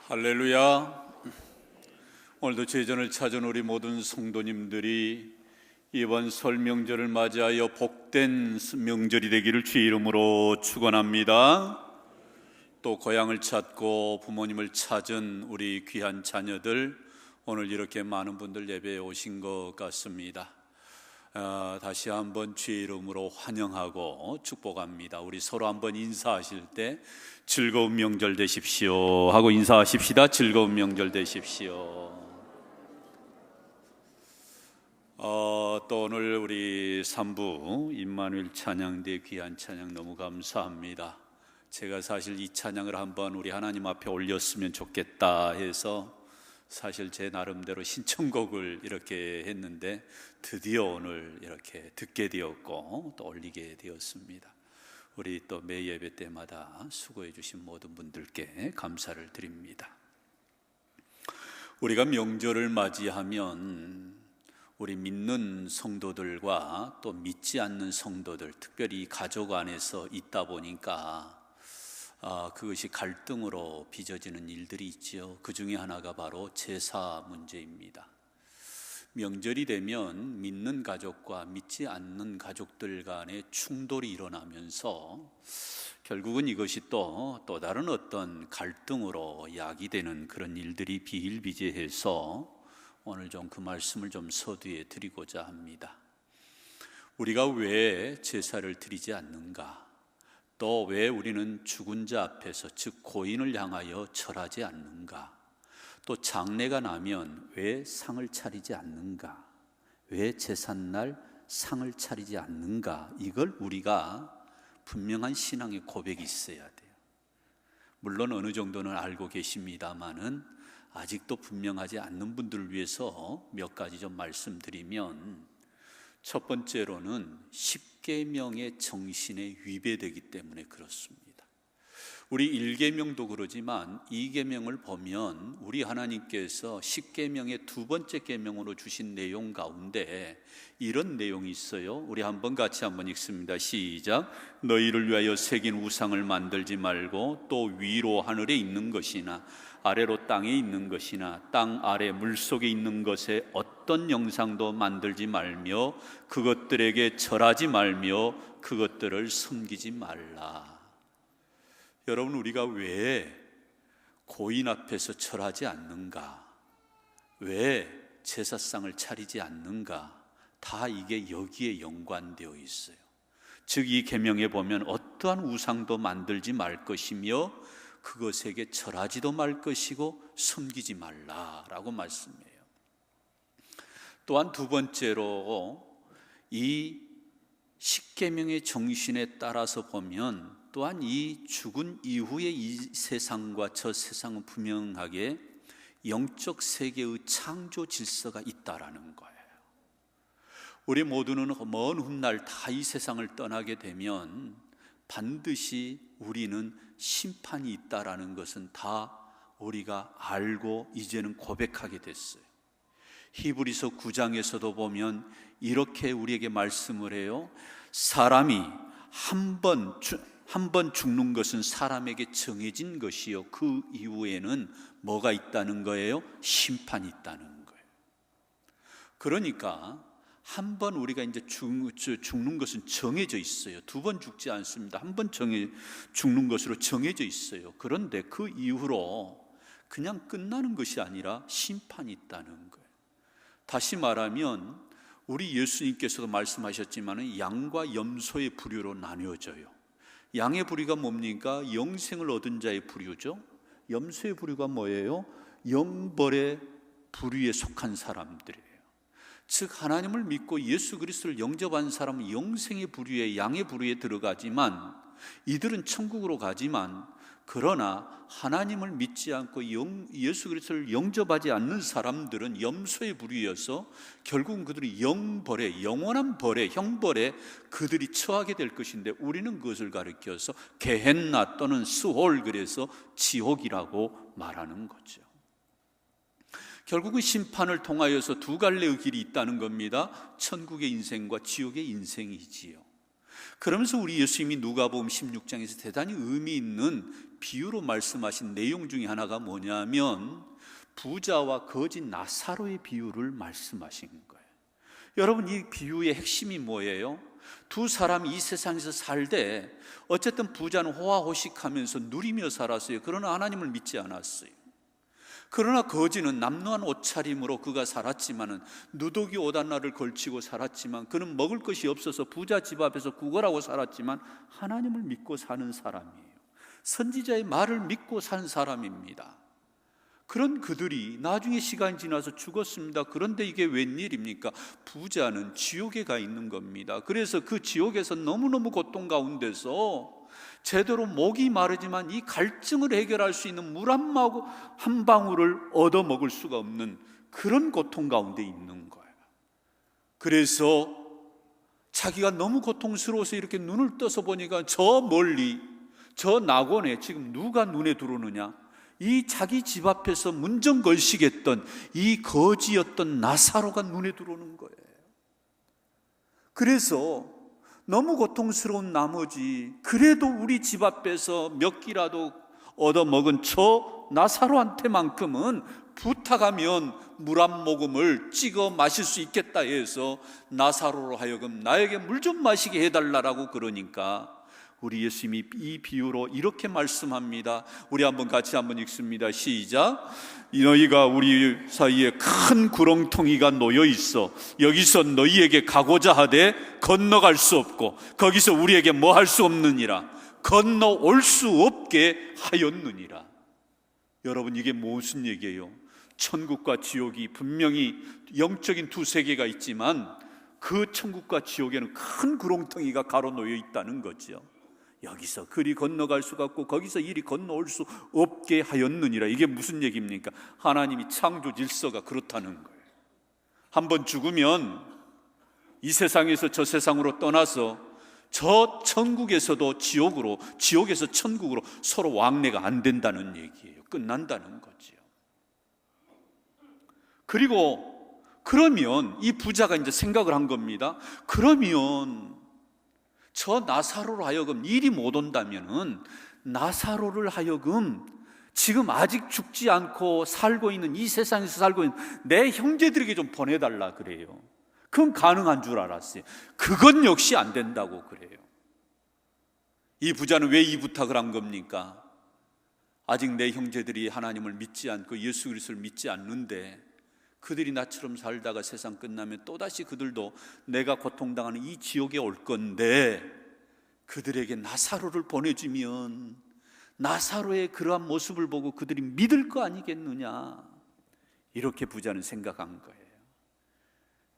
할렐루야. 오늘도 제전을 찾은 우리 모든 성도님들이 이번 설 명절을 맞이하여 복된 명절이 되기를 주의 이름으로 축원합니다. 또 고향을 찾고 부모님을 찾은 우리 귀한 자녀들, 오늘 이렇게 많은 분들 예배에 오신 것 같습니다. 다시 한번 주의 이름으로 환영하고 축복합니다. 우리 서로 한번 인사하실 때 즐거운 명절 되십시오 하고 인사하십시다. 즐거운 명절 되십시오. 또 오늘 우리 3부 임마누엘 찬양대 귀한 찬양 너무 감사합니다. 제가 사실 이 찬양을 한번 우리 하나님 앞에 올렸으면 좋겠다 해서 사실 제 나름대로 신청곡을 이렇게 했는데 드디어 오늘 이렇게 듣게 되었고 또 올리게 되었습니다. 우리 또 매 예배 때마다 수고해 주신 모든 분들께 감사를 드립니다. 우리가 명절을 맞이하면 우리 믿는 성도들과 또 믿지 않는 성도들, 특별히 가족 안에서 있다 보니까 그것이 갈등으로 빚어지는 일들이 있지요. 그 중에 하나가 바로 제사 문제입니다. 명절이 되면 믿는 가족과 믿지 않는 가족들 간의 충돌이 일어나면서 결국은 이것이 또 다른 어떤 갈등으로 야기되는 그런 일들이 비일비재해서 오늘 좀 그 말씀을 좀 서두에 드리고자 합니다. 우리가 왜 제사를 드리지 않는가? 또 왜 우리는 죽은 자 앞에서, 즉 고인을 향하여 절하지 않는가? 또 장례가 나면 왜 상을 차리지 않는가? 왜 제삿날 상을 차리지 않는가? 이걸 우리가 분명한 신앙의 고백이 있어야 돼요. 물론 어느 정도는 알고 계십니다마는 아직도 분명하지 않는 분들을 위해서 몇 가지 좀 말씀드리면, 첫 번째로는 십계명의 정신에 위배되기 때문에 그렇습니다. 우리 1계명도 그러지만 2계명을 보면 우리 하나님께서 십계명의 두 번째 계명으로 주신 내용 가운데 이런 내용이 있어요. 우리 같이 한번 읽습니다. 시작. 너희를 위하여 새긴 우상을 만들지 말고 또 위로 하늘에 있는 것이나 아래로 땅에 있는 것이나 땅 아래 물속에 있는 것에 어떤 형상도 만들지 말며 그것들에게 절하지 말며 그것들을 섬기지 말라. 여러분, 우리가 왜 고인 앞에서 절하지 않는가? 왜 제사상을 차리지 않는가? 다 이게 여기에 연관되어 있어요. 즉 이 계명에 보면 어떠한 우상도 만들지 말 것이며 그것에게 절하지도 말 것이고 섬기지 말라라고 말씀해요. 또한 두 번째로 이 십계명의 정신에 따라서 보면 또한 이 죽은 이후의 이 세상과 저 세상은 분명하게 영적 세계의 창조 질서가 있다라는 거예요. 우리 모두는 먼 훗날 다 이 세상을 떠나게 되면 반드시 우리는 심판이 있다라는 것은 다 우리가 알고 이제는 고백하게 됐어요. 히브리서 9장에서도 보면 이렇게 우리에게 말씀을 해요. 사람이 한 번 죽는 것은 사람에게 정해진 것이요 그 이후에는 뭐가 있다는 거예요? 심판이 있다는 거예요. 그러니까 한 번 우리가 이제 죽는 것은 정해져 있어요. 두 번 죽지 않습니다. 한 번 죽는 것으로 정해져 있어요. 그런데 그 이후로 그냥 끝나는 것이 아니라 심판이 있다는 거예요. 다시 말하면 우리 예수님께서도 말씀하셨지만 양과 염소의 부류로 나뉘어져요. 양의 부류가 뭡니까? 영생을 얻은 자의 부류죠. 염소의 부류가 뭐예요? 영벌의 부류에 속한 사람들이에요. 즉 하나님을 믿고 예수 그리스도를 영접한 사람은 영생의 부류에, 양의 부류에 들어가지만 이들은 천국으로 가지만, 그러나 하나님을 믿지 않고 예수 그리스도를 영접하지 않는 사람들은 염소의 부류여서 결국은 그들이 영벌에, 영원한 벌에, 형벌에 그들이 처하게 될 것인데, 우리는 그것을 가리켜서 게헨나 또는 스홀, 그래서 지옥이라고 말하는 거죠. 결국은 심판을 통하여서 두 갈래의 길이 있다는 겁니다. 천국의 인생과 지옥의 인생이지요. 그러면서 우리 예수님이 누가복음 16장에서 대단히 의미 있는 비유로 말씀하신 내용 중에 하나가 뭐냐면 부자와 거지 나사로의 비유를 말씀하신 거예요. 여러분, 이 비유의 핵심이 뭐예요? 두 사람이 이 세상에서 살되 어쨌든 부자는 호화호식하면서 누리며 살았어요. 그러나 하나님을 믿지 않았어요. 그러나 거지는 남루한 옷차림으로 그가 살았지만은, 누더기 옷 하나를 걸치고 살았지만, 그는 먹을 것이 없어서 부자 집 앞에서 구걸하고 살았지만 하나님을 믿고 사는 사람이에요. 선지자의 말을 믿고 산 사람입니다. 그런 그들이 나중에 시간이 지나서 죽었습니다. 그런데 이게 웬일입니까? 부자는 지옥에 가 있는 겁니다. 그래서 그 지옥에서 너무너무 고통 가운데서 제대로 목이 마르지만 이 갈증을 해결할 수 있는 물 한 방울을 얻어 먹을 수가 없는 그런 고통 가운데 있는 거예요. 그래서 자기가 너무 고통스러워서 이렇게 눈을 떠서 보니까 저 멀리 저 낙원에 지금 누가 눈에 들어오느냐? 이 자기 집 앞에서 문정걸식했던 이 거지였던 나사로가 눈에 들어오는 거예요. 그래서 너무 고통스러운 나머지 그래도 우리 집 앞에서 몇 끼라도 얻어먹은 저 나사로한테만큼은 부탁하면 물 한 모금을 찍어 마실 수 있겠다 해서 나사로로 하여금 나에게 물 좀 마시게 해달라고 그러니까 우리 예수님이 이 비유로 이렇게 말씀합니다. 우리 같이 한번 읽습니다. 시작. 너희가 우리 사이에 큰 구렁텅이가 놓여 있어 여기서 너희에게 가고자 하되 건너갈 수 없고 거기서 우리에게 뭐 할 수 없느니라. 건너올 수 없게 하였느니라. 여러분, 이게 무슨 얘기예요? 천국과 지옥이 분명히 영적인 두 세계가 있지만 그 천국과 지옥에는 큰 구렁텅이가 가로놓여 있다는 거죠. 여기서 그리 건너갈 수가 없고 거기서 이리 건너올 수 없게 하였느니라. 이게 무슨 얘기입니까? 하나님이 창조 질서가 그렇다는 거예요. 한번 죽으면 이 세상에서 저 세상으로 떠나서 저 천국에서도 지옥으로, 지옥에서 천국으로 서로 왕래가 안 된다는 얘기예요. 끝난다는 거지요. 그리고 그러면 이 부자가 이제 생각을 한 겁니다. 그러면 저 나사로로 하여금 일이 못 온다면은 나사로를 하여금 지금 아직 죽지 않고 살고 있는 이 세상에서 살고 있는 내 형제들에게 좀 보내달라 그래요. 그건 가능한 줄 알았어요. 그건 역시 안 된다고 그래요. 이 부자는 왜 이 부탁을 한 겁니까? 아직 내 형제들이 하나님을 믿지 않고 예수 그리스도를 믿지 않는데 그들이 나처럼 살다가 세상 끝나면 또다시 그들도 내가 고통당하는 이 지옥에 올 건데 그들에게 나사로를 보내주면 나사로의 그러한 모습을 보고 그들이 믿을 거 아니겠느냐, 이렇게 부자는 생각한 거예요.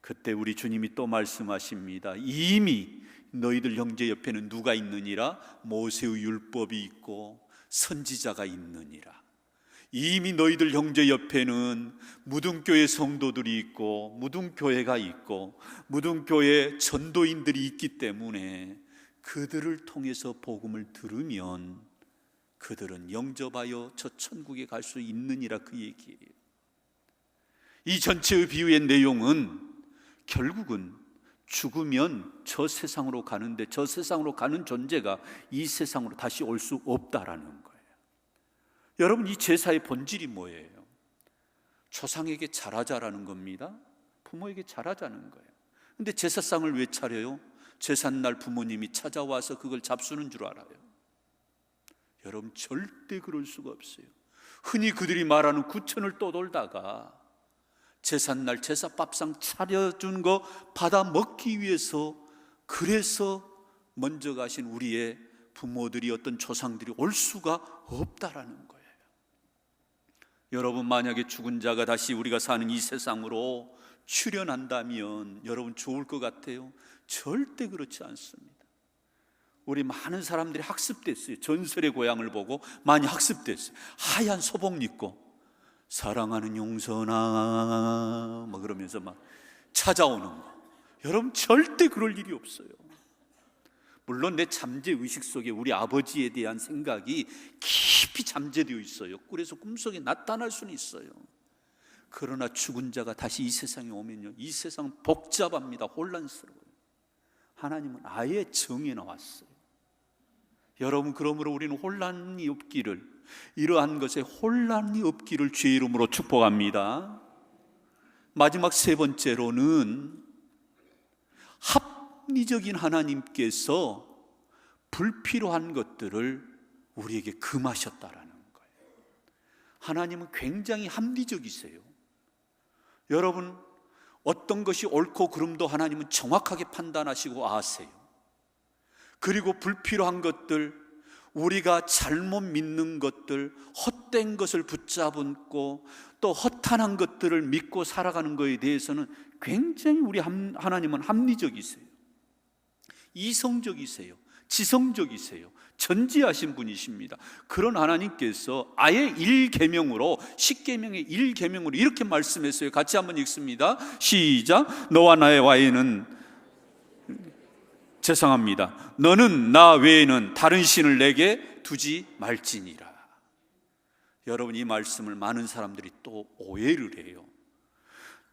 그때 우리 주님이 또 말씀하십니다. 이미 너희들 형제 옆에는 누가 있느니라? 모세의 율법이 있고 선지자가 있느니라. 이미 너희들 형제 옆에는 무등교회 성도들이 있고 무등교회가 있고 무등교회 전도인들이 있기 때문에 그들을 통해서 복음을 들으면 그들은 영접하여 저 천국에 갈 수 있느니라, 그 얘기예요. 이 전체의 비유의 내용은 결국은 죽으면 저 세상으로 가는데 저 세상으로 가는 존재가 이 세상으로 다시 올 수 없다라는 거예요. 여러분, 이 제사의 본질이 뭐예요? 조상에게 잘하자라는 겁니다. 부모에게 잘하자는 거예요. 근데 제사상을 왜 차려요? 제삿날 부모님이 찾아와서 그걸 잡수는 줄 알아요. 여러분, 절대 그럴 수가 없어요. 흔히 그들이 말하는 구천을 떠돌다가 제삿날 제사밥상 차려준 거 받아 먹기 위해서, 그래서 먼저 가신 우리의 부모들이, 어떤 조상들이 올 수가 없다라는 거예요. 여러분, 만약에 죽은 자가 다시 우리가 사는 이 세상으로 출현한다면 여러분 좋을 것 같아요? 절대 그렇지 않습니다. 우리 많은 사람들이 학습됐어요. 전설의 고향을 보고 많이 학습됐어요. 하얀 소복 입고 사랑하는 용선아 막 그러면서 막 찾아오는 거. 여러분, 절대 그럴 일이 없어요. 물론 내 잠재 의식 속에 우리 아버지에 대한 생각이 깊이 잠재되어 있어요. 그래서 꿈속에 나타날 수는 있어요. 그러나 죽은 자가 다시 이 세상에 오면요, 이 세상은 복잡합니다. 혼란스러워요. 하나님은 아예 정해 나왔어요. 여러분, 그러므로 우리는 혼란이 없기를, 이러한 것에 혼란이 없기를 주의 이름으로 축복합니다. 마지막 세 번째로는 합리적인 하나님께서 불필요한 것들을 우리에게 금하셨다라는 거예요. 하나님은 굉장히 합리적이세요. 여러분, 어떤 것이 옳고 그름도 하나님은 정확하게 판단하시고 아세요. 그리고 불필요한 것들, 우리가 잘못 믿는 것들, 헛된 것을 붙잡고 또 허탄한 것들을 믿고 살아가는 것에 대해서는 굉장히 우리 하나님은 합리적이세요. 이성적이세요. 지성적이세요. 전지하신 분이십니다. 그런 하나님께서 아예 1계명으로, 10계명의 1계명으로 이렇게 말씀했어요. 같이 한번 읽습니다. 시작. 너와 나의 와이는, 죄송합니다, 너는 나 외에는 다른 신을 내게 두지 말지니라. 여러분, 이 말씀을 많은 사람들이 또 오해를 해요.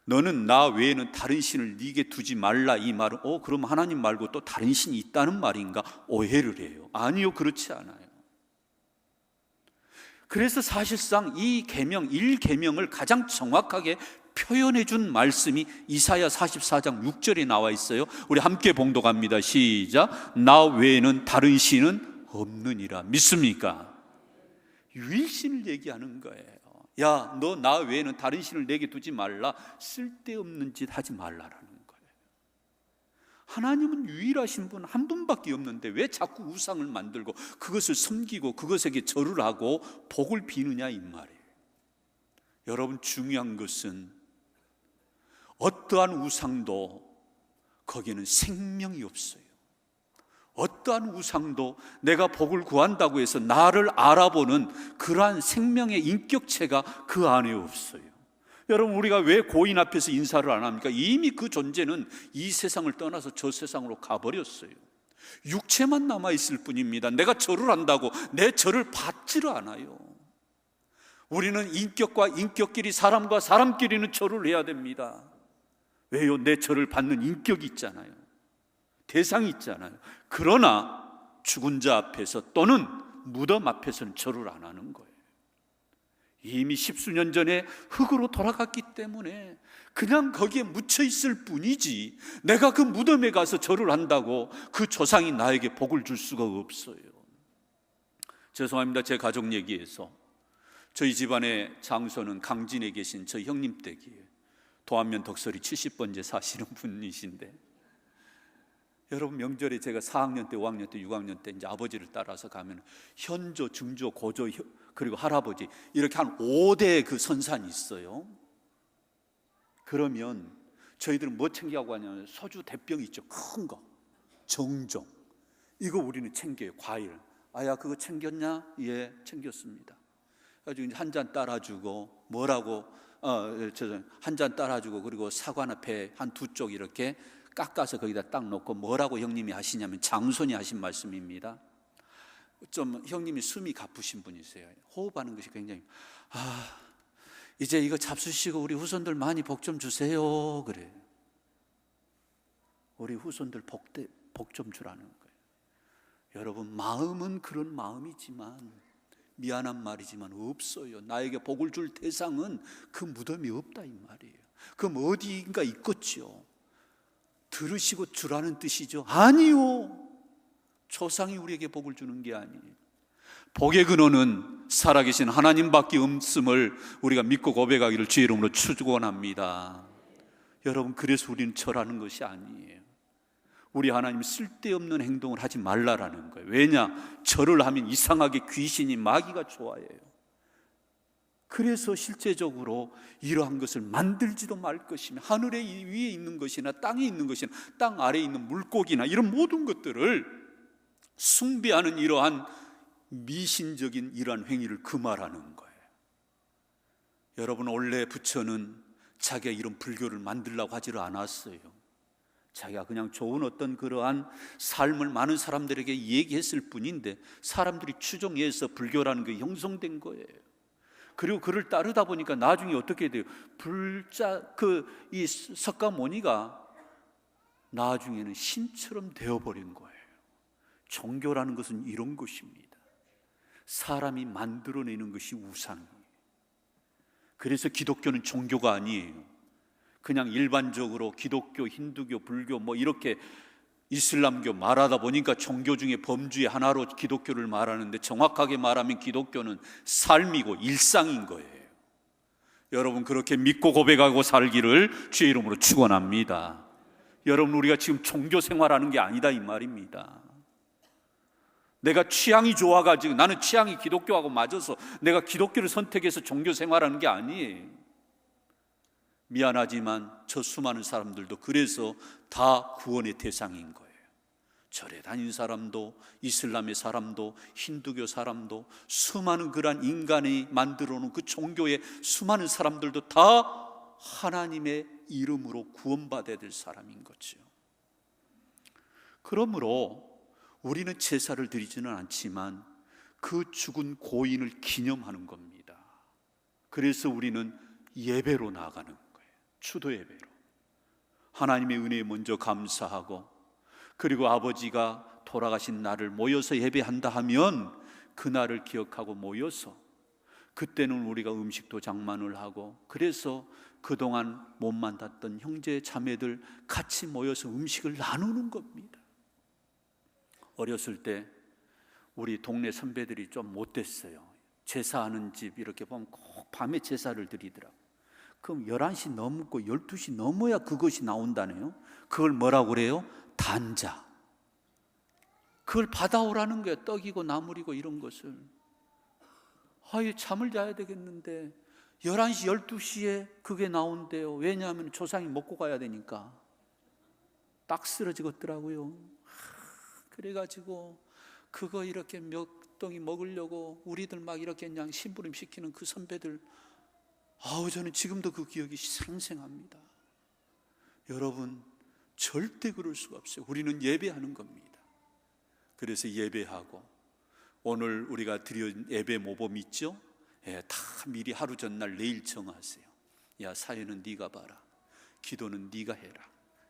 너는 나 외에는 다른 신을 네게 두지 말라, 이 말은 그럼 하나님 말고 또 다른 신이 있다는 말인가 오해를 해요. 아니요, 그렇지 않아요. 그래서 사실상 이 계명, 1계명을 가장 정확하게 표현해 준 말씀이 이사야 44장 6절에 나와 있어요. 우리 함께 봉독합니다. 시작. 나 외에는 다른 신은 없느니라. 믿습니까? 유일신을 얘기하는 거예요. 야, 너 나 외에는 다른 신을 내게 두지 말라. 쓸데없는 짓 하지 말라라는 거예요. 하나님은 유일하신 분 한 분밖에 없는데 왜 자꾸 우상을 만들고 그것을 섬기고 그것에게 절을 하고 복을 비느냐, 이 말이에요. 여러분, 중요한 것은 어떠한 우상도 거기에는 생명이 없어요. 어떠한 우상도 내가 복을 구한다고 해서 나를 알아보는 그러한 생명의 인격체가 그 안에 없어요. 여러분, 우리가 왜 고인 앞에서 인사를 안 합니까? 이미 그 존재는 이 세상을 떠나서 저 세상으로 가버렸어요. 육체만 남아있을 뿐입니다. 내가 절을 한다고 내 절을 받지를 않아요. 우리는 인격과 인격끼리, 사람과 사람끼리는 절을 해야 됩니다. 왜요? 내 절을 받는 인격이 있잖아요. 대상이 있잖아요. 그러나 죽은 자 앞에서 또는 무덤 앞에서는 절을 안 하는 거예요. 이미 십수년 전에 흙으로 돌아갔기 때문에 그냥 거기에 묻혀 있을 뿐이지, 내가 그 무덤에 가서 절을 한다고 그 조상이 나에게 복을 줄 수가 없어요. 죄송합니다. 제 가족 얘기에서 저희 집안의 장소는 강진에 계신 저희 형님 댁이에요. 도안면 덕설이 70번째 사시는 분이신데, 여러분, 명절에 제가 4학년 때, 5학년 때, 6학년 때 이제 아버지를 따라서 가면 현조, 증조, 고조, 그리고 할아버지 이렇게 한 5대 그 선산이 있어요. 그러면 저희들은 뭐 챙겨가고 하냐면 소주 대병 있죠. 큰 거, 정종, 이거 우리는 챙겨요. 과일. 아야, 그거 챙겼냐? 예, 챙겼습니다. 가지고 한 잔 따라주고, 뭐라고 한 잔 따라주고, 그리고 사과나 배 한 두 쪽 이렇게 깎아서 거기다 딱 놓고, 뭐라고 형님이 하시냐면 장손이 하신 말씀입니다. 좀 형님이 숨이 가쁘신 분이세요. 호흡하는 것이 굉장히, 이제 이거 잡수시고 우리 후손들 많이 복 좀 주세요, 그래요. 우리 후손들 복 좀 주라는 거예요. 여러분, 마음은 그런 마음이지만, 미안한 말이지만 없어요. 나에게 복을 줄 대상은 그 무덤이 없다, 이 말이에요. 그럼 어디인가 있겠죠. 들으시고 주라는 뜻이죠? 아니요. 조상이 우리에게 복을 주는 게 아니에요. 복의 근원은 살아계신 하나님밖에 없음을 우리가 믿고 고백하기를 주의 이름으로 축원합니다. 여러분, 그래서 우리는 절하는 것이 아니에요. 우리 하나님 쓸데없는 행동을 하지 말라라는 거예요. 왜냐? 절을 하면 이상하게 귀신이, 마귀가 좋아해요. 그래서 실제적으로 이러한 것을 만들지도 말 것이며, 하늘에 위에 있는 것이나 땅에 있는 것이나 땅 아래에 있는 물고기나 이런 모든 것들을 숭배하는 이러한 미신적인 이러한 행위를 금하라는 거예요. 여러분, 원래 부처는 자기가 이런 불교를 만들려고 하지를 않았어요. 자기가 그냥 좋은 어떤 그러한 삶을 많은 사람들에게 얘기했을 뿐인데, 사람들이 추종해서 불교라는 게 형성된 거예요. 그리고 그를 따르다 보니까 나중에 어떻게 돼요? 이 석가모니가 나중에는 신처럼 되어버린 거예요. 종교라는 것은 이런 것입니다. 사람이 만들어내는 것이 우상이에요. 그래서 기독교는 종교가 아니에요. 그냥 일반적으로 기독교, 힌두교, 불교 뭐 이렇게 이슬람교 말하다 보니까 종교 중에 범주의 하나로 기독교를 말하는데, 정확하게 말하면 기독교는 삶이고 일상인 거예요. 여러분, 그렇게 믿고 고백하고 살기를 주의 이름으로 축원합니다. 여러분, 우리가 지금 종교 생활하는 게 아니다 이 말입니다. 내가 취향이 좋아가지고, 나는 취향이 기독교하고 맞아서 내가 기독교를 선택해서 종교 생활하는 게 아니에요. 미안하지만 저 수많은 사람들도 그래서 다 구원의 대상인 거예요. 절에 다닌 사람도, 이슬람의 사람도, 힌두교 사람도, 수많은 그러한 인간이 만들어 놓은 그 종교의 수많은 사람들도 다 하나님의 이름으로 구원받아야 될 사람인 거죠. 그러므로 우리는 제사를 드리지는 않지만 그 죽은 고인을 기념하는 겁니다. 그래서 우리는 예배로 나아가는 거예요. 추도 예배로. 하나님의 은혜에 먼저 감사하고, 그리고 아버지가 돌아가신 날을 모여서 예배한다 하면 그날을 기억하고 모여서, 그때는 우리가 음식도 장만을 하고, 그래서 그동안 못 만났던 형제 자매들 같이 모여서 음식을 나누는 겁니다. 어렸을 때 우리 동네 선배들이 좀 못됐어요. 제사하는 집 이렇게 보면 꼭 밤에 제사를 드리더라고요. 그럼 11시 넘고 12시 넘어야 그것이 나온다네요. 그걸 뭐라고 그래요? 단자. 그걸 받아오라는 거예요. 떡이고 나물이고 이런 것을. 잠을 자야 되겠는데 11시 12시에 그게 나온대요. 왜냐하면 조상이 먹고 가야 되니까. 딱 쓰러지겠더라고요. 그래가지고 그거 이렇게 몇 덩이 먹으려고 우리들 막 이렇게 그냥 심부름 시키는 그 선배들, 저는 지금도 그 기억이 생생합니다. 여러분, 절대 그럴 수가 없어요. 우리는 예배하는 겁니다. 그래서 예배하고, 오늘 우리가 드린 예배 모범 있죠? 다 미리 하루 전날 내일 정하세요. 야, 사회는 네가 봐라, 기도는 네가 해라,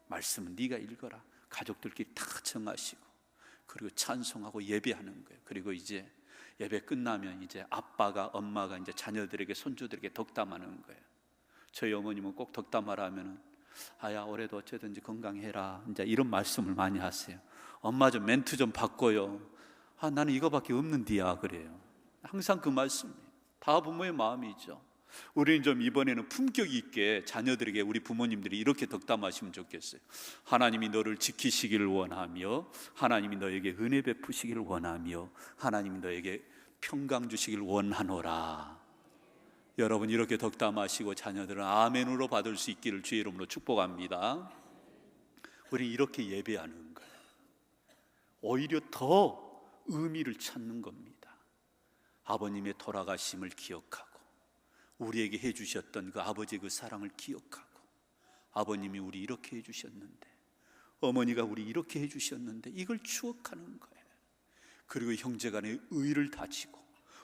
말씀은 네가 읽어라. 가족들끼리 다 정하시고, 그리고 찬송하고 예배하는 거예요. 그리고 이제 예배 끝나면 이제 아빠가, 엄마가 이제 자녀들에게, 손주들에게 덕담하는 거예요. 저희 어머님은 꼭 덕담하라 하면은, 아야, 올해도 어쨌든지 건강해라, 이제 이런 말씀을 많이 하세요. 엄마 좀 멘트 좀 바꿔요. 나는 이거밖에 없는디야, 그래요. 항상 그 말씀이에요. 다 부모의 마음이죠. 우리는 좀 이번에는 품격 있게 자녀들에게, 우리 부모님들이 이렇게 덕담하시면 좋겠어요. 하나님이 너를 지키시기를 원하며, 하나님이 너에게 은혜 베푸시기를 원하며, 하나님이 너에게 평강 주시기를 원하노라. 여러분, 이렇게 덕담하시고 자녀들은 아멘으로 받을 수 있기를 주의 이름으로 축복합니다. 우리 이렇게 예배하는 거예요. 오히려 더 의미를 찾는 겁니다. 아버님의 돌아가심을 기억하고, 우리에게 해주셨던 그 아버지의 그 사랑을 기억하고, 아버님이 우리 이렇게 해주셨는데, 어머니가 우리 이렇게 해주셨는데, 이걸 추억하는 거예요. 그리고 형제간의 의를 다지고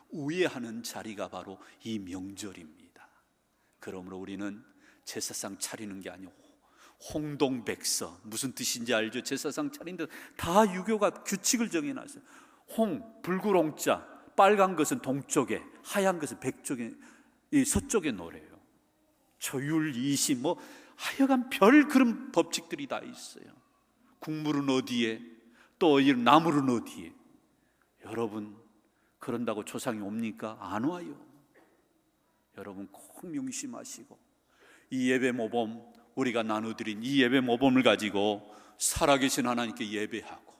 우애하는 자리가 바로 이 명절입니다. 그러므로 우리는 제사상 차리는 게 아니고 홍동백서, 무슨 뜻인지 알죠? 제사상 차리는데 다 유교가 규칙을 정해놨어요. 붉은 홍자, 빨간 것은 동쪽에, 하얀 것은 백쪽에, 이 서쪽에 놓으래요. 조율, 이시, 하여간 별 그런 법칙들이 다 있어요. 국물은 어디에, 또 이 나물은 어디에. 여러분, 그런다고 조상이 옵니까? 안 와요. 여러분, 꼭 명심하시고, 이 예배 모범, 우리가 나눠드린 이 예배 모범을 가지고 살아계신 하나님께 예배하고,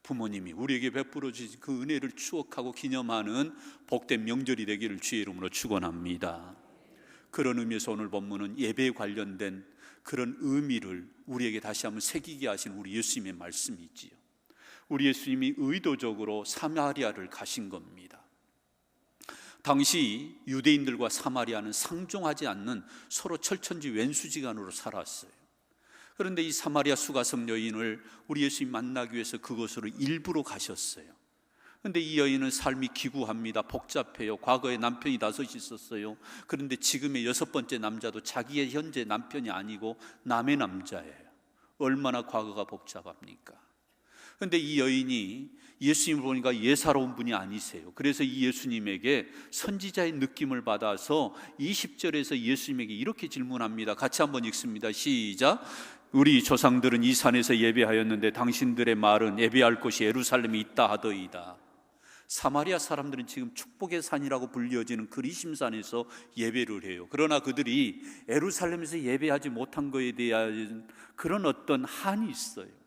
부모님이 우리에게 베풀어 주신 그 은혜를 추억하고 기념하는 복된 명절이 되기를 주의 이름으로 축원합니다. 그런 의미에서 오늘 본문은 예배에 관련된 그런 의미를 우리에게 다시 한번 새기게 하신 우리 예수님의 말씀이지요. 우리 예수님이 의도적으로 사마리아를 가신 겁니다. 당시 유대인들과 사마리아는 상종하지 않는 서로 철천지 왼수지간으로 살았어요. 그런데 이 사마리아 수가성 여인을 우리 예수님 만나기 위해서 그곳으로 일부러 가셨어요. 그런데 이 여인은 삶이 기구합니다. 복잡해요. 과거에 남편이 5 있었어요. 그런데 지금의 6번째 남자도 자기의 현재 남편이 아니고 남의 남자예요. 얼마나 과거가 복잡합니까? 그런데 이 여인이 예수님을 보니까 예사로운 분이 아니세요. 그래서 이 예수님에게 선지자의 느낌을 받아서 20절에서 예수님에게 이렇게 질문합니다. 같이 한번 읽습니다. 시작. 우리 조상들은 이 산에서 예배하였는데 당신들의 말은 예배할 곳이 예루살렘에 있다 하더이다. 사마리아 사람들은 지금 축복의 산이라고 불려지는 그리심산에서 예배를 해요. 그러나 그들이 예루살렘에서 예배하지 못한 것에 대한 그런 어떤 한이 있어요.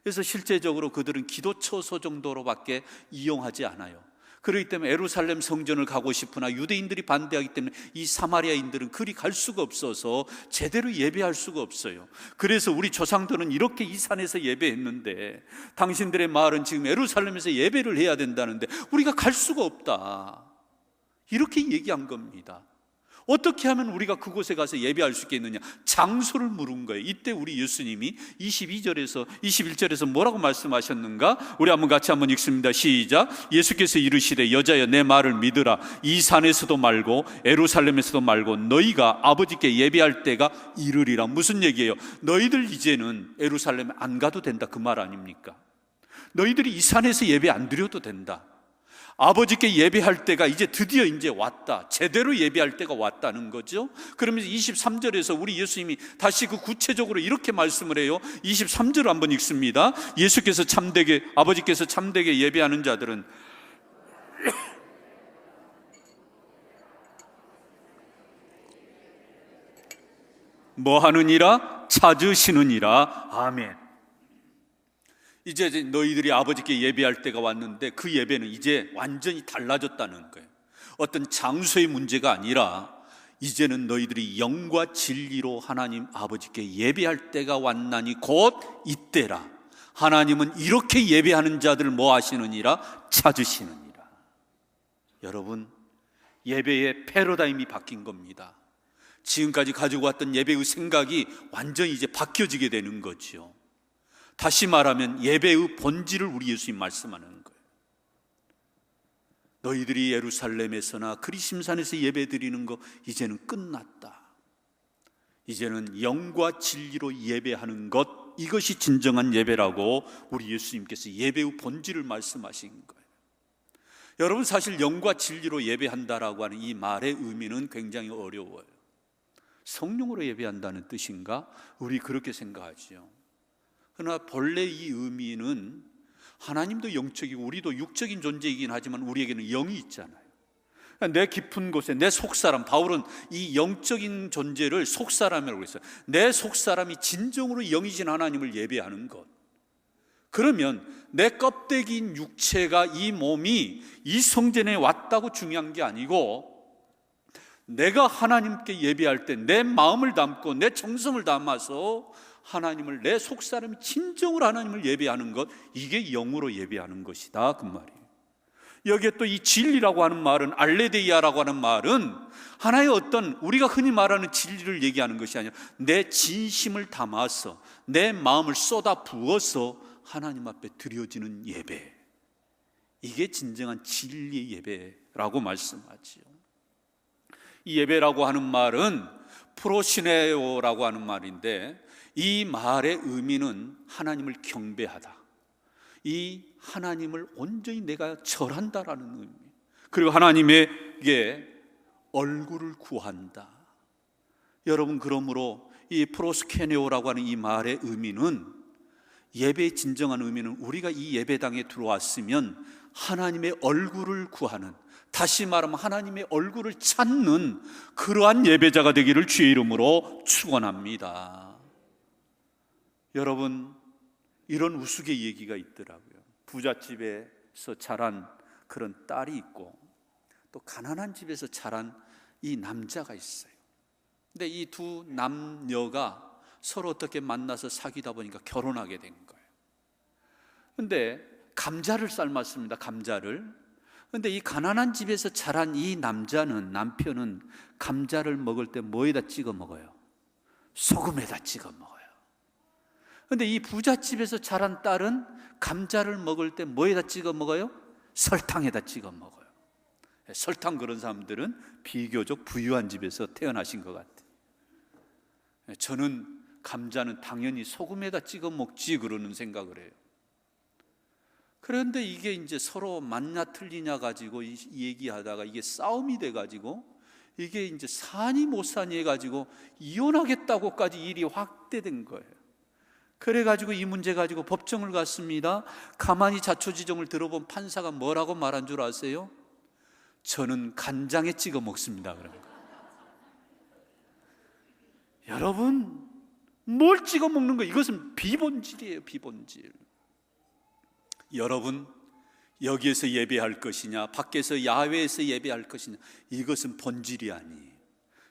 그래서 실제적으로 그들은 기도 처소 정도로밖에 이용하지 않아요. 그렇기 때문에 예루살렘 성전을 가고 싶으나 유대인들이 반대하기 때문에 이 사마리아인들은 그리 갈 수가 없어서 제대로 예배할 수가 없어요. 그래서 우리 조상들은 이렇게 이 산에서 예배했는데 당신들의 말은 지금 예루살렘에서 예배를 해야 된다는데 우리가 갈 수가 없다, 이렇게 얘기한 겁니다. 어떻게 하면 우리가 그곳에 가서 예배할 수 있겠느냐? 장소를 물은 거예요. 이때 우리 예수님이 22절에서 21절에서 뭐라고 말씀하셨는가? 우리 같이 한번 읽습니다. 시작. 예수께서 이르시되 여자여 내 말을 믿으라. 이 산에서도 말고 예루살렘에서도 말고 너희가 아버지께 예배할 때가 이르리라. 무슨 얘기예요? 너희들 이제는 예루살렘에 안 가도 된다, 그 말 아닙니까? 너희들이 이 산에서 예배 안 드려도 된다. 아버지께 예배할 때가 이제 드디어 이제 왔다, 제대로 예배할 때가 왔다는 거죠. 그러면서 23절에서 우리 예수님이 다시 그 구체적으로 이렇게 말씀을 해요. 23절을 한번 읽습니다. 아버지께서 참되게 예배하는 자들은 뭐 하느니라? 찾으시느니라. 아멘. 이제 너희들이 아버지께 예배할 때가 왔는데 그 예배는 이제 완전히 달라졌다는 거예요. 어떤 장소의 문제가 아니라 이제는 너희들이 영과 진리로 하나님 아버지께 예배할 때가 왔나니 곧 이때라. 하나님은 이렇게 예배하는 자들을 뭐 하시느니라? 찾으시느니라. 여러분, 예배의 패러다임이 바뀐 겁니다. 지금까지 가지고 왔던 예배의 생각이 완전히 이제 바뀌어지게 되는 거죠. 다시 말하면 예배의 본질을 우리 예수님 말씀하는 거예요. 너희들이 예루살렘에서나 그리심산에서 예배드리는 거 이제는 끝났다. 이제는 영과 진리로 예배하는 것, 이것이 진정한 예배라고 우리 예수님께서 예배의 본질을 말씀하신 거예요. 여러분, 사실 영과 진리로 예배한다라고 하는 이 말의 의미는 굉장히 어려워요. 성령으로 예배한다는 뜻인가? 우리 그렇게 생각하죠. 그러나 본래 이 의미는 하나님도 영적이고 우리도 육적인 존재이긴 하지만 우리에게는 영이 있잖아요. 내 깊은 곳에 내 속사람, 바울은 이 영적인 존재를 속사람이라고 했어요. 내 속사람이 진정으로 영이신 하나님을 예배하는 것. 그러면 내 껍데기인 육체가, 이 몸이 이 성전에 왔다고 중요한 게 아니고 내가 하나님께 예배할 때 내 마음을 담고 내 정성을 담아서 하나님을, 내 속사람이 진정으로 하나님을 예배하는 것, 이게 영으로 예배하는 것이다, 그 말이에요. 여기에 또 이 진리라고 하는 말은, 알레데이아라고 하는 말은 하나의 어떤 우리가 흔히 말하는 진리를 얘기하는 것이 아니라 내 진심을 담아서 내 마음을 쏟아 부어서 하나님 앞에 드려지는 예배, 이게 진정한 진리의 예배라고 말씀하지요. 이 예배라고 하는 말은 프로시네오라고 하는 말인데, 이 말의 의미는 하나님을 경배하다, 이 하나님을 온전히 내가 절한다라는 의미, 그리고 하나님에게 얼굴을 구한다. 여러분, 그러므로 이 프로스케네오라고 하는 이 말의 의미는, 예배의 진정한 의미는 우리가 이 예배당에 들어왔으면 하나님의 얼굴을 구하는, 다시 말하면 하나님의 얼굴을 찾는 그러한 예배자가 되기를 주의 이름으로 축원합니다. 여러분, 이런 우스개 얘기가 있더라고요. 부잣집에서 자란 그런 딸이 있고 또 가난한 집에서 자란 이 남자가 있어요. 근데 이 두 남녀가 서로 어떻게 만나서 사귀다 보니까 결혼하게 된 거예요. 근데 감자를 삶았습니다, 감자를. 근데 이 가난한 집에서 자란 이 남편은 감자를 먹을 때 뭐에다 찍어 먹어요? 소금에다 찍어 먹어요. 근데 이 부잣집에서 자란 딸은 감자를 먹을 때 뭐에다 찍어 먹어요? 설탕에다 찍어 먹어요. 설탕 그런 사람들은 비교적 부유한 집에서 태어나신 것 같아요. 저는 감자는 당연히 소금에다 찍어 먹지 그러는 생각을 해요. 그런데 이게 이제 서로 맞냐 틀리냐 가지고 얘기하다가 이게 싸움이 돼 가지고 이게 이제 사니 못 사니 해 가지고 이혼하겠다고까지 일이 확대된 거예요. 그래 가지고 이 문제 가지고 법정을 갔습니다. 가만히 자초지종을 들어본 판사가 뭐라고 말한 줄 아세요? 저는 간장에 찍어 먹습니다. 그런 거예요. 여러분, 뭘 찍어 먹는 거예요? 이것은 비본질이에요. 비본질. 여러분, 여기에서 예배할 것이냐 밖에서 야외에서 예배할 것이냐, 이것은 본질이 아니에요.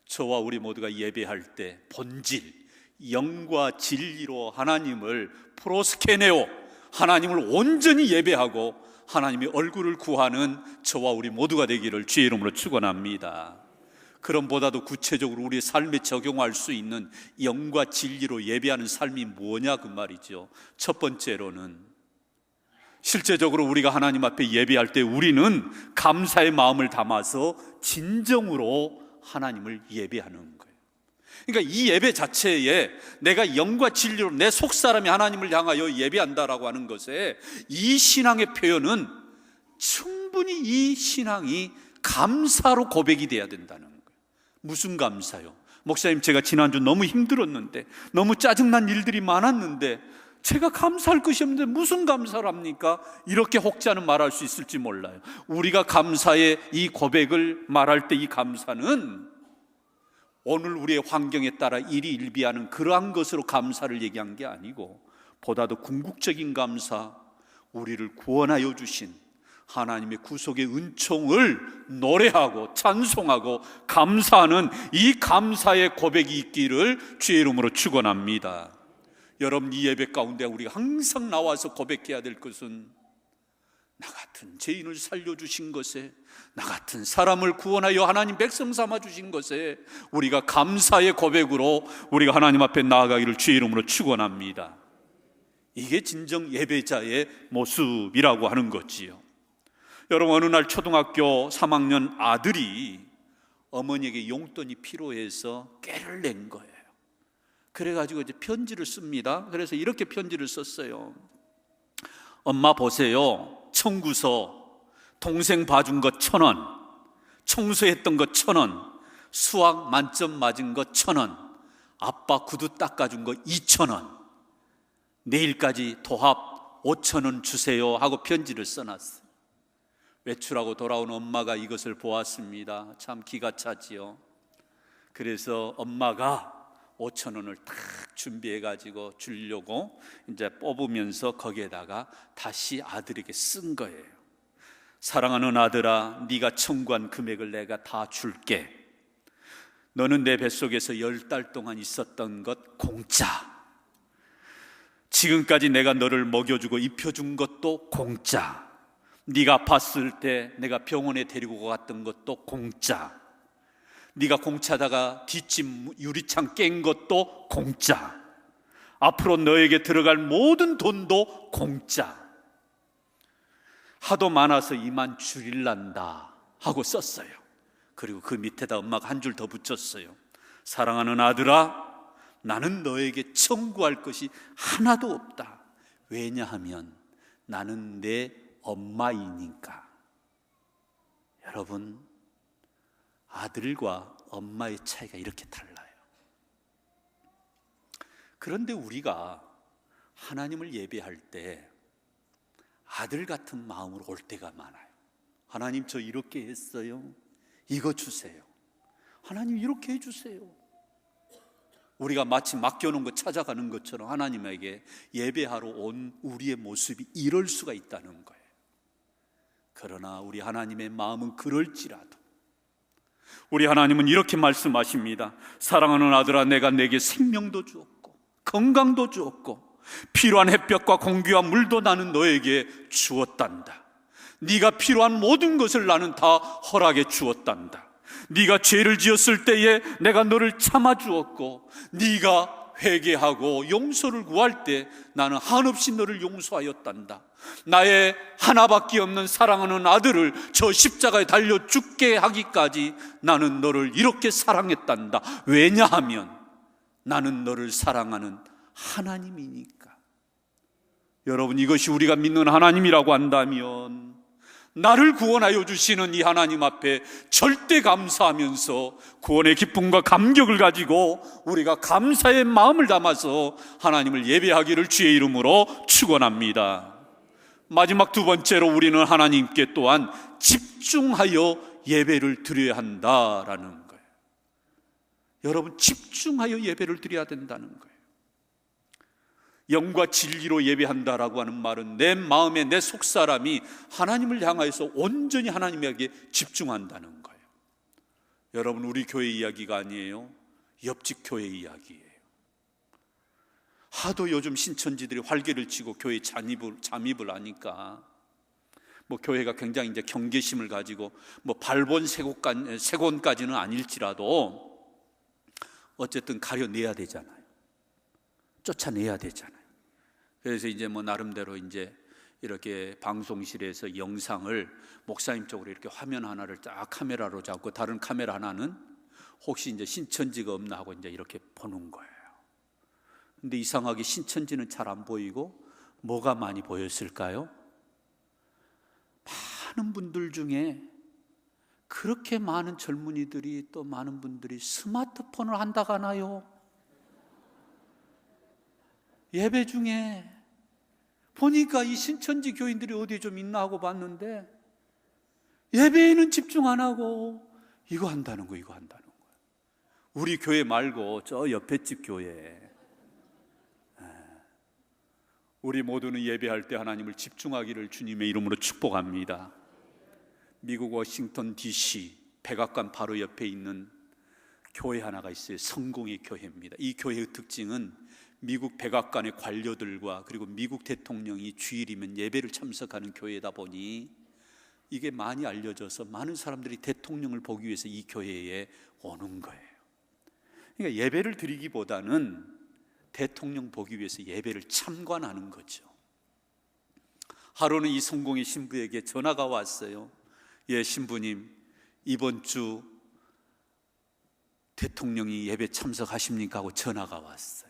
저와 우리 모두가 예배할 때 본질, 영과 진리로 하나님을 프로스케네오, 하나님을 온전히 예배하고 하나님의 얼굴을 구하는 저와 우리 모두가 되기를 주의 이름으로 축원합니다. 그럼보다도 구체적으로 우리의 삶에 적용할 수 있는 영과 진리로 예배하는 삶이 뭐냐 그 말이죠. 첫 번째로는 실제적으로 우리가 하나님 앞에 예배할 때 우리는 감사의 마음을 담아서 진정으로 하나님을 예배하는 거예요. 그러니까 이 예배 자체에 내가 영과 진리로 내 속사람이 하나님을 향하여 예배한다라고 하는 것에 이 신앙의 표현은 충분히 이 신앙이 감사로 고백이 돼야 된다는 거예요. 무슨 감사요? 목사님, 제가 지난주 너무 힘들었는데, 너무 짜증난 일들이 많았는데 제가 감사할 것이 없는데 무슨 감사를 합니까? 이렇게 혹자는 말할 수 있을지 몰라요. 우리가 감사의 이 고백을 말할 때 이 감사는 오늘 우리의 환경에 따라 일희일비하는 그러한 것으로 감사를 얘기한 게 아니고, 보다도 궁극적인 감사, 우리를 구원하여 주신 하나님의 구속의 은총을 노래하고 찬송하고 감사하는 이 감사의 고백이 있기를 주의 이름으로 축원합니다. 여러분, 이 예배 가운데 우리가 항상 나와서 고백해야 될 것은 나 같은 죄인을 살려주신 것에, 나 같은 사람을 구원하여 하나님 백성 삼아주신 것에 우리가 감사의 고백으로 우리가 하나님 앞에 나아가기를 주의 이름으로 축원합니다. 이게 진정 예배자의 모습이라고 하는 거지요. 여러분, 어느 날 초등학교 3학년 아들이 어머니에게 용돈이 필요해서 꾀를 낸 거예요. 그래가지고 이제 편지를 씁니다. 그래서 이렇게 편지를 썼어요. 엄마 보세요. 청구서, 동생 봐준 거 1,000원, 청소했던 거 1,000원, 수학 만점 맞은 거 1,000원, 아빠 구두 닦아준 거 2,000원, 내일까지 도합 5,000원 주세요 하고 편지를 써놨어요. 외출하고 돌아온 엄마가 이것을 보았습니다. 참 기가 차지요. 그래서 엄마가 5,000원을 딱 준비해가지고 주려고 이제 뽑으면서 거기에다가 다시 아들에게 쓴 거예요. 사랑하는 아들아, 네가 청구한 금액을 내가 다 줄게. 너는 내 뱃속에서 10달 동안 있었던 것 공짜. 지금까지 내가 너를 먹여주고 입혀준 것도 공짜. 네가 아팠을 때 내가 병원에 데리고 갔던 것도 공짜. 네가 공차다가 뒷집 유리창 깬 것도 공짜. 앞으로 너에게 들어갈 모든 돈도 공짜. 하도 많아서 이만 줄일란다 하고 썼어요. 그리고 그 밑에다 엄마가 한 줄 더 붙였어요. 사랑하는 아들아, 나는 너에게 청구할 것이 하나도 없다. 왜냐하면 나는 내 엄마이니까. 여러분, 아들과 엄마의 차이가 이렇게 달라요. 그런데 우리가 하나님을 예배할 때 아들 같은 마음으로 올 때가 많아요. 하나님, 저 이렇게 했어요. 이거 주세요. 하나님, 이렇게 해주세요. 우리가 마치 맡겨놓은 거 찾아가는 것처럼 하나님에게 예배하러 온 우리의 모습이 이럴 수가 있다는 거예요. 그러나 우리 하나님의 마음은 그럴지라도 우리 하나님은 이렇게 말씀하십니다. 사랑하는 아들아, 내가 내게 생명도 주었고 건강도 주었고 필요한 햇볕과 공기와 물도 나는 너에게 주었단다. 네가 필요한 모든 것을 나는 다 허락해 주었단다. 네가 죄를 지었을 때에 내가 너를 참아주었고, 네가 회개하고 용서를 구할 때 나는 한없이 너를 용서하였단다. 나의 하나밖에 없는 사랑하는 아들을 저 십자가에 달려 죽게 하기까지 나는 너를 이렇게 사랑했단다. 왜냐하면 나는 너를 사랑하는 하나님이니까. 여러분, 이것이 우리가 믿는 하나님이라고 한다면 나를 구원하여 주시는 이 하나님 앞에 절대 감사하면서 구원의 기쁨과 감격을 가지고 우리가 감사의 마음을 담아서 하나님을 예배하기를 주의 이름으로 축원합니다. 마지막 두 번째로 우리는 하나님께 또한 집중하여 예배를 드려야 한다라는 거예요. 여러분, 집중하여 예배를 드려야 된다는 거예요. 영과 진리로 예배한다라고 하는 말은 내 마음에 내 속사람이 하나님을 향하여서 온전히 하나님에게 집중한다는 거예요. 여러분, 우리 교회 이야기가 아니에요. 옆집 교회 이야기예요. 하도 요즘 신천지들이 활개를 치고 교회 잠입을 하니까 교회가 굉장히 이제 경계심을 가지고 발본색원까지는 아닐지라도 어쨌든 가려내야 되잖아요. 쫓아내야 되잖아요. 그래서 이제 나름대로 이제 이렇게 방송실에서 영상을 목사님 쪽으로 이렇게 화면 하나를 딱 카메라로 잡고 다른 카메라 하나는 혹시 이제 신천지가 없나 하고 이제 이렇게 보는 거예요. 근데 이상하게 신천지는 잘 안 보이고 뭐가 많이 보였을까요? 많은 분들 중에 그렇게 많은 젊은이들이 또 많은 분들이 스마트폰을 한다고 하나요? 예배 중에 보니까 이 신천지 교인들이 어디에 좀 있나 하고 봤는데 예배에는 집중 안 하고 이거 한다는 거예요. 우리 교회 말고 저 옆에 집 교회. 우리 모두는 예배할 때 하나님을 집중하기를 주님의 이름으로 축복합니다. 미국 워싱턴 DC 백악관 바로 옆에 있는 교회 하나가 있어요. 성공의 교회입니다. 이 교회의 특징은 미국 백악관의 관료들과 그리고 미국 대통령이 주일이면 예배를 참석하는 교회다 보니 이게 많이 알려져서 많은 사람들이 대통령을 보기 위해서 이 교회에 오는 거예요. 그러니까 예배를 드리기보다는 대통령 보기 위해서 예배를 참관하는 거죠. 하루는 이 성공의 신부에게 전화가 왔어요. 예, 신부님, 이번 주 대통령이 예배 참석하십니까? 하고 전화가 왔어요.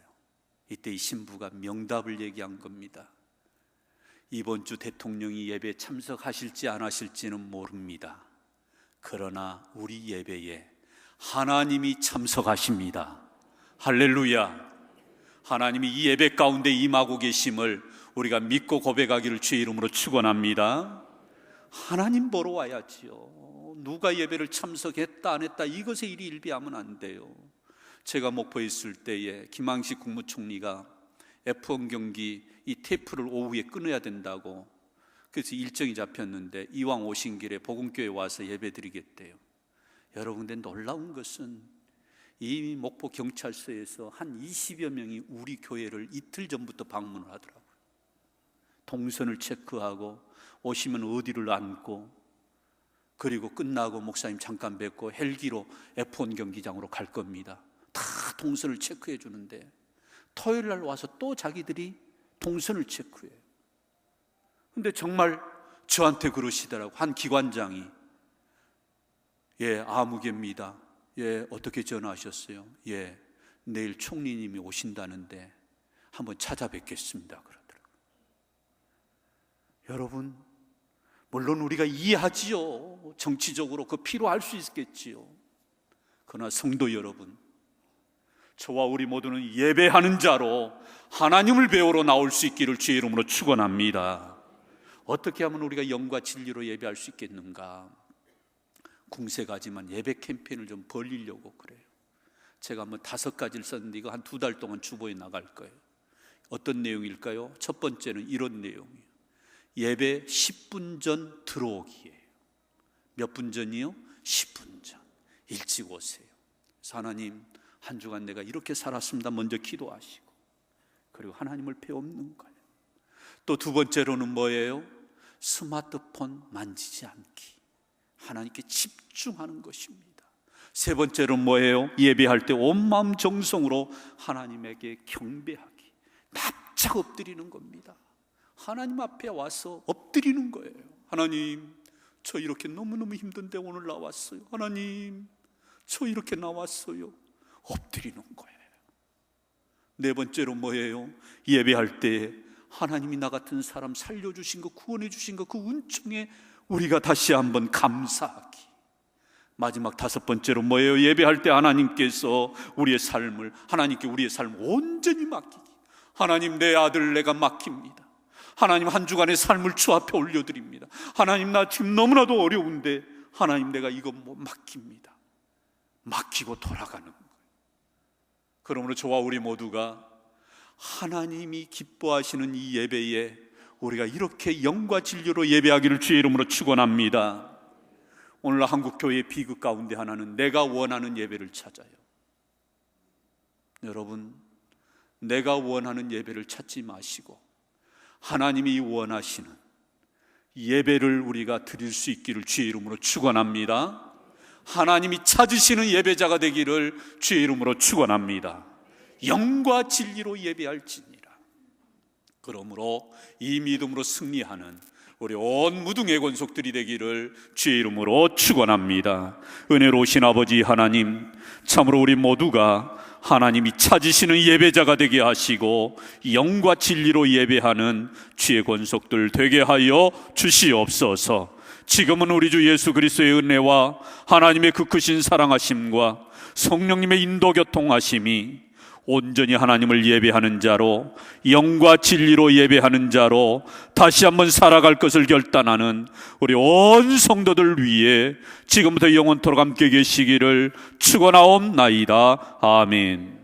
이때 이 신부가 명답을 얘기한 겁니다. 이번 주 대통령이 예배 참석하실지 안 하실지는 모릅니다. 그러나 우리 예배에 하나님이 참석하십니다. 할렐루야. 하나님이 이 예배 가운데 임하고 계심을 우리가 믿고 고백하기를 주의 이름으로 축원합니다. 하나님 보러 와야지요. 누가 예배를 참석했다 안 했다 이것에 일이 일비하면 안 돼요. 제가 목포에 있을 때에 김항식 국무총리가 F1 경기 이 테이프를 오후에 끊어야 된다고 그래서 일정이 잡혔는데 이왕 오신 길에 복음교회 와서 예배 드리겠대요. 여러분, 근데 놀라운 것은 이 목포 경찰서에서 한 20여 명이 우리 교회를 이틀 전부터 방문을 하더라고요. 동선을 체크하고 오시면 어디를 앉고 그리고 끝나고 목사님 잠깐 뵙고 헬기로 F1 경기장으로 갈 겁니다. 다 동선을 체크해 주는데 토요일 날 와서 또 자기들이 동선을 체크해요. 근데 정말 저한테 그러시더라고. 한 기관장이 예, 아무개입니다. 예, 어떻게 전화하셨어요? 예, 내일 총리님이 오신다는데 한번 찾아뵙겠습니다. 그러더라고요. 여러분, 물론 우리가 이해하지요. 정치적으로 그 필요할 수 있겠지요. 그러나 성도 여러분, 저와 우리 모두는 예배하는 자로 하나님을 배우러 나올 수 있기를 주의 이름으로 축원합니다. 어떻게 하면 우리가 영과 진리로 예배할 수 있겠는가? 궁색하지만 예배 캠페인을 좀 벌리려고 그래요. 제가 한번 5가지를 썼는데 이거 한 2달 동안 주보에 나갈 거예요. 어떤 내용일까요? 첫 번째는 이런 내용이에요. 예배 10분 전 들어오기예요. 몇 분 전이요? 10분 전. 일찍 오세요. 그래서 하나님, 한 주간 내가 이렇게 살았습니다. 먼저 기도하시고 그리고 하나님을 배우는 거예요. 또 두 번째로는 뭐예요? 스마트폰 만지지 않기. 하나님께 집중하는 것입니다. 세 번째로는 뭐예요? 예배할 때 온 마음 정성으로 하나님에게 경배하기. 납작 엎드리는 겁니다. 하나님 앞에 와서 엎드리는 거예요. 하나님, 저 이렇게 너무너무 힘든데 오늘 나왔어요. 하나님, 저 이렇게 나왔어요. 엎드리는 거예요. 네 번째로 뭐예요? 예배할 때 하나님이 나 같은 사람 살려주신 것, 구원해 주신 것, 그 은총에 우리가 다시 한번 감사하기. 마지막 5번째로 뭐예요? 예배할 때 하나님께서 하나님께 우리의 삶을 온전히 맡기기. 하나님, 내 아들 내가 맡깁니다. 하나님, 한 주간의 삶을 주 앞에 올려드립니다. 하나님, 나 지금 너무나도 어려운데 하나님, 내가 이거 맡깁니다. 맡기고 돌아가는 거예요. 그러므로 저와 우리 모두가 하나님이 기뻐하시는 이 예배에 우리가 이렇게 영과 진리로 예배하기를 주의 이름으로 축원합니다. 오늘 한국교회의 비극 가운데 하나는 내가 원하는 예배를 찾아요. 여러분, 내가 원하는 예배를 찾지 마시고 하나님이 원하시는 예배를 우리가 드릴 수 있기를 주의 이름으로 축원합니다. 하나님이 찾으시는 예배자가 되기를 주의 이름으로 축원합니다. 영과 진리로 예배할지니라. 그러므로 이 믿음으로 승리하는 우리 온 무등의 권속들이 되기를 주의 이름으로 축원합니다. 은혜로우신 아버지 하나님, 참으로 우리 모두가 하나님이 찾으시는 예배자가 되게 하시고 영과 진리로 예배하는 주의 권속들 되게 하여 주시옵소서. 지금은 우리 주 예수 그리스도의 은혜와 하나님의 그 크신 사랑하심과 성령님의 인도 교통하심이 온전히 하나님을 예배하는 자로, 영과 진리로 예배하는 자로 다시 한번 살아갈 것을 결단하는 우리 온 성도들 위해 지금부터 영원토록 함께 계시기를 축원하옵나이다. 아멘.